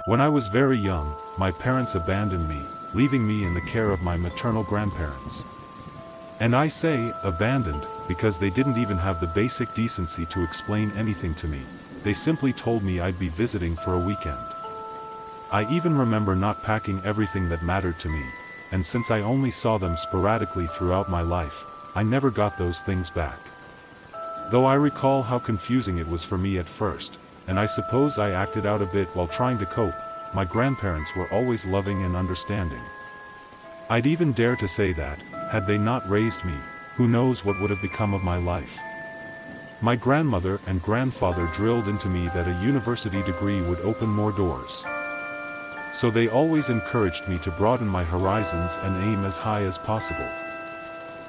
When I was very young, my parents abandoned me, leaving me in the care of my maternal grandparents. And I say, abandoned, because they didn't even have the basic decency to explain anything to me. They simply told me I'd be visiting for a weekend. I even remember not packing everything that mattered to me, and since I only saw them sporadically throughout my life, I never got those things back. Though I recall how confusing it was for me at first, and I suppose I acted out a bit while trying to cope, my grandparents were always loving and understanding. I'd even dare to say that, had they not raised me, who knows what would have become of my life. My grandmother and grandfather drilled into me that a university degree would open more doors. So they always encouraged me to broaden my horizons and aim as high as possible.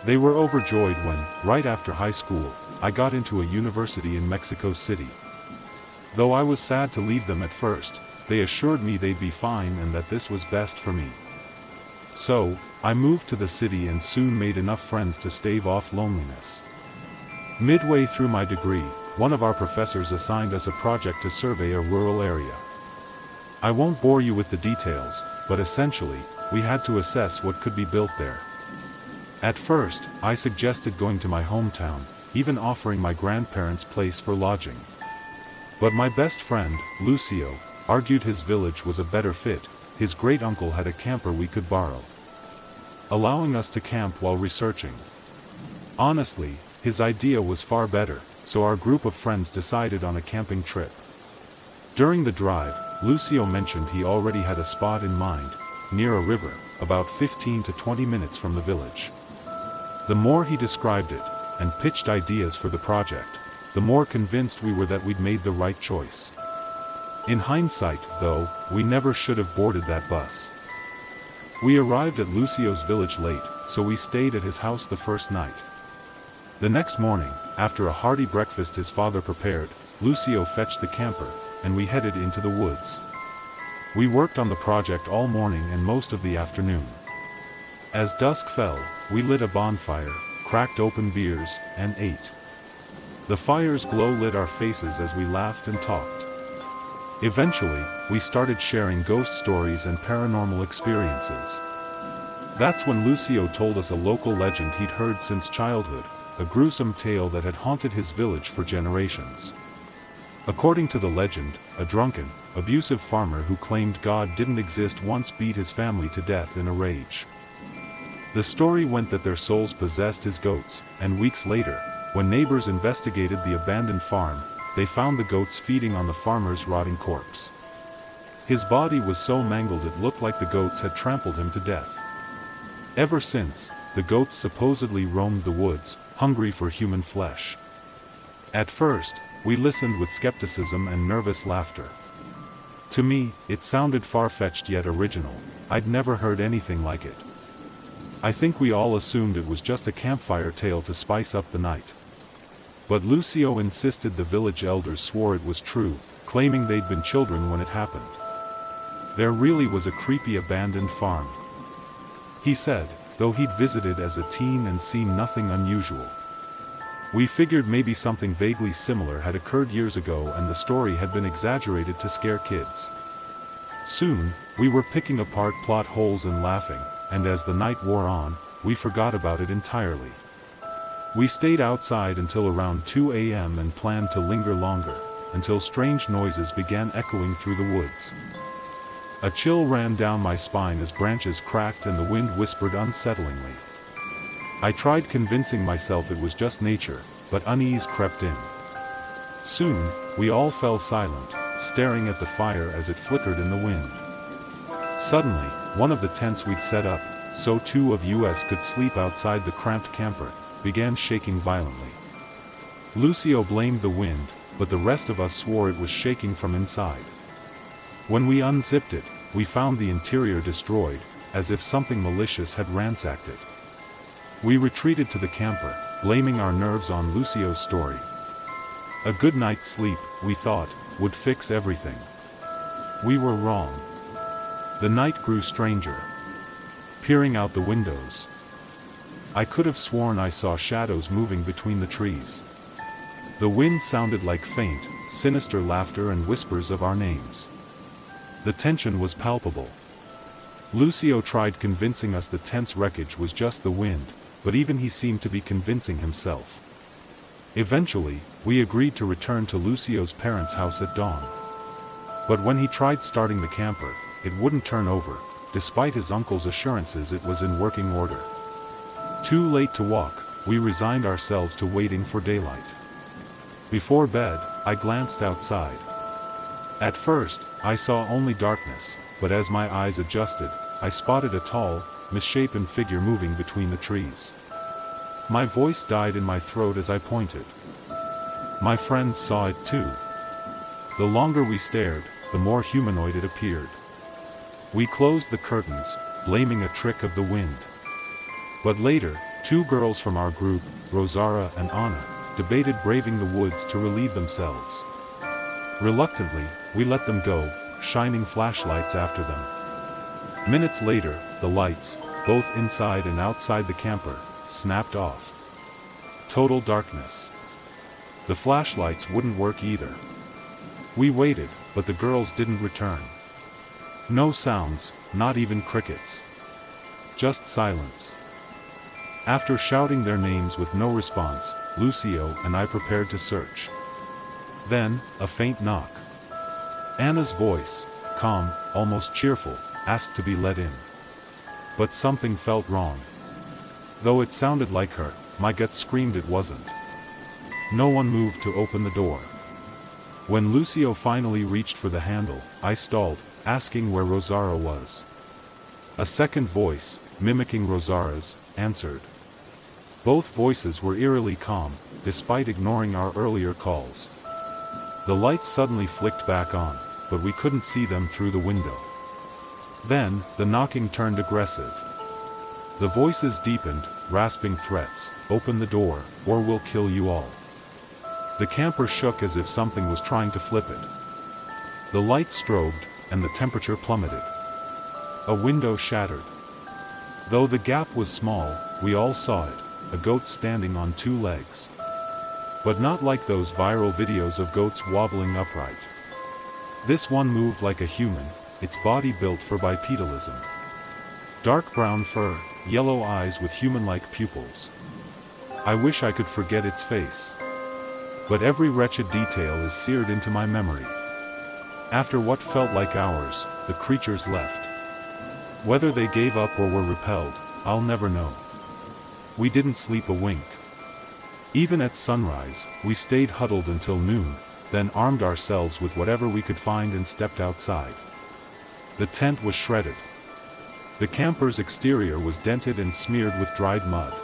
They were overjoyed when, right after high school, I got into a university in Mexico City. Though I was sad to leave them at first, they assured me they'd be fine and that this was best for me. So, I moved to the city and soon made enough friends to stave off loneliness. Midway through my degree, one of our professors assigned us a project to survey a rural area. I won't bore you with the details, but essentially, we had to assess what could be built there. At first, I suggested going to my hometown, even offering my grandparents' place for lodging. But my best friend, Lucio, argued his village was a better fit. His great-uncle had a camper we could borrow, allowing us to camp while researching. Honestly, his idea was far better, so our group of friends decided on a camping trip. During the drive, Lucio mentioned he already had a spot in mind, near a river, about 15 to 20 minutes from the village. The more he described it, and pitched ideas for the project, the more convinced we were that we'd made the right choice. In hindsight, though, we never should have boarded that bus. We arrived at Lucio's village late, so we stayed at his house the first night. The next morning, after a hearty breakfast his father prepared, Lucio fetched the camper, and we headed into the woods. We worked on the project all morning and most of the afternoon. As dusk fell, we lit a bonfire, cracked open beers, and ate. The fire's glow lit our faces as we laughed and talked. Eventually, we started sharing ghost stories and paranormal experiences. That's when Lucio told us a local legend he'd heard since childhood, a gruesome tale that had haunted his village for generations. According to the legend, a drunken, abusive farmer who claimed God didn't exist once beat his family to death in a rage. The story went that their souls possessed his goats, and weeks later, when neighbors investigated the abandoned farm, they found the goats feeding on the farmer's rotting corpse. His body was so mangled it looked like the goats had trampled him to death. Ever since, the goats supposedly roamed the woods, hungry for human flesh. At first, we listened with skepticism and nervous laughter. To me, it sounded far-fetched yet original. I'd never heard anything like it. I think we all assumed it was just a campfire tale to spice up the night. But Lucio insisted the village elders swore it was true, claiming they'd been children when it happened. There really was a creepy abandoned farm. He said, though he'd visited as a teen and seen nothing unusual. We figured maybe something vaguely similar had occurred years ago and the story had been exaggerated to scare kids. Soon, we were picking apart plot holes and laughing, and as the night wore on, we forgot about it entirely. We stayed outside until around 2 a.m. and planned to linger longer, until strange noises began echoing through the woods. A chill ran down my spine as branches cracked and the wind whispered unsettlingly. I tried convincing myself it was just nature, but unease crept in. Soon, we all fell silent, staring at the fire as it flickered in the wind. Suddenly, one of the tents we'd set up, so two of us could sleep outside the cramped camper, began shaking violently. Lucio blamed the wind, but the rest of us swore it was shaking from inside. When we unzipped it, we found the interior destroyed, as if something malicious had ransacked it. We retreated to the camper, blaming our nerves on Lucio's story. A good night's sleep, we thought, would fix everything. We were wrong. The night grew stranger. Peering out the windows, I could have sworn I saw shadows moving between the trees. The wind sounded like faint, sinister laughter and whispers of our names. The tension was palpable. Lucio tried convincing us the tent's wreckage was just the wind, but even he seemed to be convincing himself. Eventually, we agreed to return to Lucio's parents' house at dawn. But when he tried starting the camper, it wouldn't turn over, despite his uncle's assurances it was in working order. Too late to walk, we resigned ourselves to waiting for daylight. Before bed, I glanced outside. At first, I saw only darkness, but as my eyes adjusted, I spotted a tall, misshapen figure moving between the trees. My voice died in my throat as I pointed. My friends saw it too. The longer we stared, the more humanoid it appeared. We closed the curtains, blaming a trick of the wind. But later, two girls from our group, Rosara and Anna, debated braving the woods to relieve themselves. Reluctantly, we let them go, shining flashlights after them. Minutes later, the lights, both inside and outside the camper, snapped off. Total darkness. The flashlights wouldn't work either. We waited, but the girls didn't return. No sounds, not even crickets. Just silence. After shouting their names with no response, Lucio and I prepared to search. Then, a faint knock. Anna's voice, calm, almost cheerful, asked to be let in. But something felt wrong. Though it sounded like her, my gut screamed it wasn't. No one moved to open the door. When Lucio finally reached for the handle, I stalled, asking where Rosara was. A second voice, mimicking Rosara's, answered. Both voices were eerily calm, despite ignoring our earlier calls. The lights suddenly flicked back on, but we couldn't see them through the window. Then, the knocking turned aggressive. The voices deepened, rasping threats, "Open the door, or we'll kill you all." The camper shook as if something was trying to flip it. The lights strobed, and the temperature plummeted. A window shattered. Though the gap was small, we all saw it, a goat standing on two legs. But not like those viral videos of goats wobbling upright. This one moved like a human, its body built for bipedalism. Dark brown fur, yellow eyes with human-like pupils. I wish I could forget its face. But every wretched detail is seared into my memory. After what felt like hours, the creatures left. Whether they gave up or were repelled, I'll never know. We didn't sleep a wink. Even at sunrise, we stayed huddled until noon, then armed ourselves with whatever we could find and stepped outside. The tent was shredded. The camper's exterior was dented and smeared with dried mud.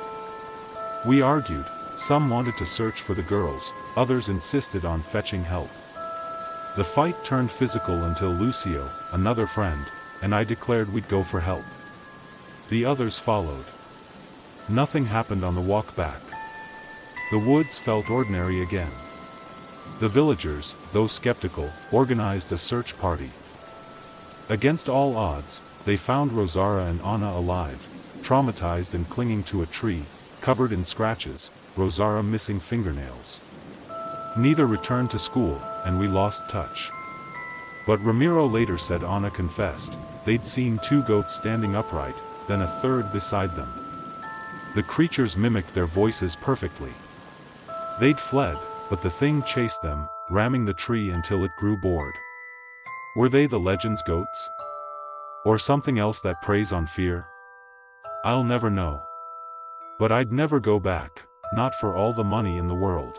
We argued, some wanted to search for the girls, others insisted on fetching help. The fight turned physical until Lucio, another friend, and I declared we'd go for help. The others followed. Nothing happened on the walk back. The woods felt ordinary again. The villagers, though skeptical, organized a search party. Against all odds, they found Rosara and Anna alive, traumatized and clinging to a tree, covered in scratches, Rosara missing fingernails. Neither returned to school, and we lost touch. But Ramiro later said Anna confessed, they'd seen two goats standing upright, then a third beside them. The creatures mimicked their voices perfectly. They'd fled, but the thing chased them, ramming the tree until it grew bored. Were they the legend's goats? Or something else that preys on fear? I'll never know. But I'd never go back, not for all the money in the world.